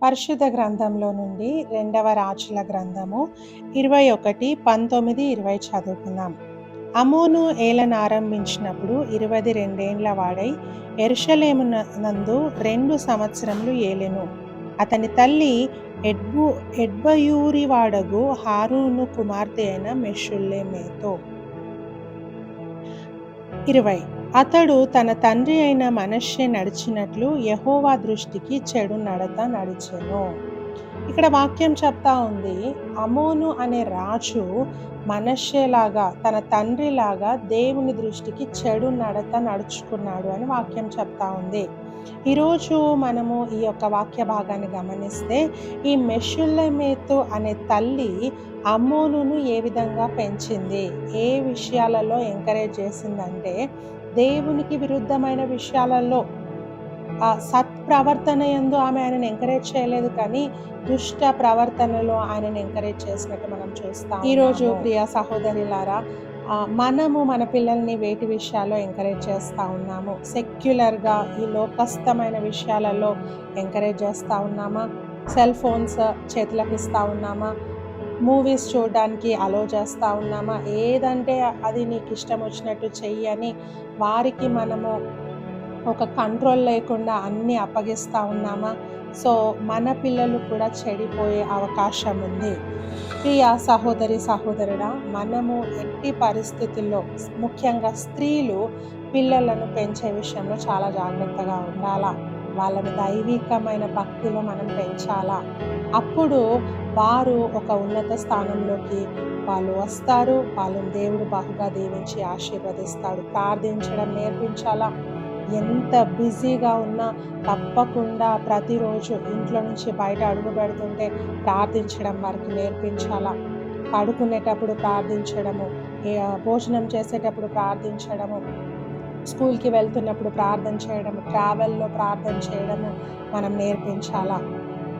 పరిశుద్ధ గ్రంథంలో నుండి రెండవ రాజుల గ్రంథము 21:19-20 చదువుకుందాం. అమోను ఏలనారంభించినప్పుడు 22 వాడై యెరూషలేము నందు 2 సంవత్సరములు ఏలెను. అతని తల్లి ఎడ్బయూరి వాడగు హారూను కుమార్తె అయిన మెషుల్లెమెతో. 20 అతడు తన తండ్రి అయిన మనష్షే నడిచినట్లు యెహోవా దృష్టికి చెడు నడత నడిచెను. ఇక్కడ వాక్యం చెప్తా ఉంది, అమోను అనే రాజు మనష్షేలాగా తన తండ్రిలాగా దేవుని దృష్టికి చెడు నడత నడుచుకున్నాడు అని వాక్యం చెప్తా ఉంది. ఈరోజు మనము ఈ యొక్క వాక్య భాగాన్ని గమనిస్తే, ఈ మెషుల్లెమెతు అనే తల్లి అమోనును ఏ విధంగా పెంచింది, ఏ విషయాలలో ఎంకరేజ్ చేసిందంటే, దేవునికి విరుద్ధమైన విషయాలలో సత్ప్రవర్తన యందు ఆమె ఆయనను ఎంకరేజ్ చేయలేదు, కానీ దుష్ట ప్రవర్తనలో ఆయనను ఎంకరేజ్ చేసినట్టు మనం చూస్తాం. ఈరోజు ప్రియ సహోదరులారా, మనము మన పిల్లల్ని వేటి విషయాల్లో ఎంకరేజ్ చేస్తూ ఉన్నాము? సెక్యులర్గా ఈ లోకస్థమైన విషయాలలో ఎంకరేజ్ చేస్తూ ఉన్నామా? సెల్ ఫోన్స్ చేతులకు ఇస్తూ ఉన్నామా? మూవీస్ చూడడానికి అలో చేస్తూ ఉన్నామా? ఏదంటే అది నీకు ఇష్టం వచ్చినట్టు చెయ్యి అని వారికి మనము ఒక కంట్రోల్ లేకుండా అన్నీ అప్పగిస్తూ ఉన్నామా? సో మన పిల్లలు కూడా చెడిపోయే అవకాశం ఉంది. ప్రియ సహోదరి సహోదరుడా, మనము ఎట్టి పరిస్థితుల్లో, ముఖ్యంగా స్త్రీలు పిల్లలను పెంచే విషయంలో చాలా జాగ్రత్తగా ఉండాలా. వాళ్ళని దైవికమైన భక్తిలో మనం పెంచాలా. అప్పుడు వారు ఒక ఉన్నత స్థానంలోకి వాళ్ళు వస్తారు. వాళ్ళని దేవుడు బహుగా దీవించి ఆశీర్వదిస్తాడు. ప్రార్థించడం నేర్పించాలా. ఎంత బిజీగా ఉన్నా తప్పకుండా ప్రతిరోజు ఇంట్లో నుంచి బయట అడుగు పెడుతుంటే ప్రార్థించడం వారికి నేర్పించాలా. పడుకునేటప్పుడు ప్రార్థించడము, భోజనం చేసేటప్పుడు ప్రార్థించడము, స్కూల్కి వెళ్తున్నప్పుడు ప్రార్థన చేయడము, ట్రావెల్లో ప్రార్థన చేయడము మనం నేర్పించాలా.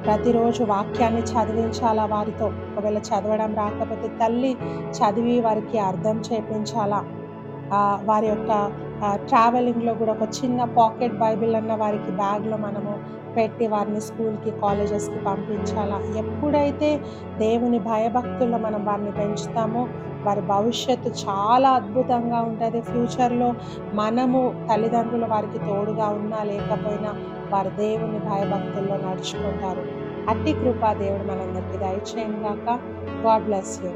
ప్రతిరోజు వాక్యాన్ని చదివించాలా వారితో. ఒకవేళ చదవడం రాకపోతే తల్లి చదివి వారికి అర్థం చేయించాలా. వారి యొక్క ట్రావెలింగ్లో కూడా ఒక చిన్న పాకెట్ బైబిల్ అన్న వారికి బ్యాగ్లో మనము పెట్టి వారిని స్కూల్కి, కాలేజెస్కి పంపించాలా. ఎప్పుడైతే దేవుని భయభక్తుల్లో మనం వారిని పెంచుతామో వారి భవిష్యత్తు చాలా అద్భుతంగా ఉంటుంది. ఫ్యూచర్లో మనము తల్లిదండ్రులు వారికి తోడుగా ఉన్నా లేకపోయినా వారు దేవుని భయభక్తుల్లో నడుచుకుంటారు. అట్టి కృప దేవుడు మనందరికీ దయచేయను గాక. God bless you.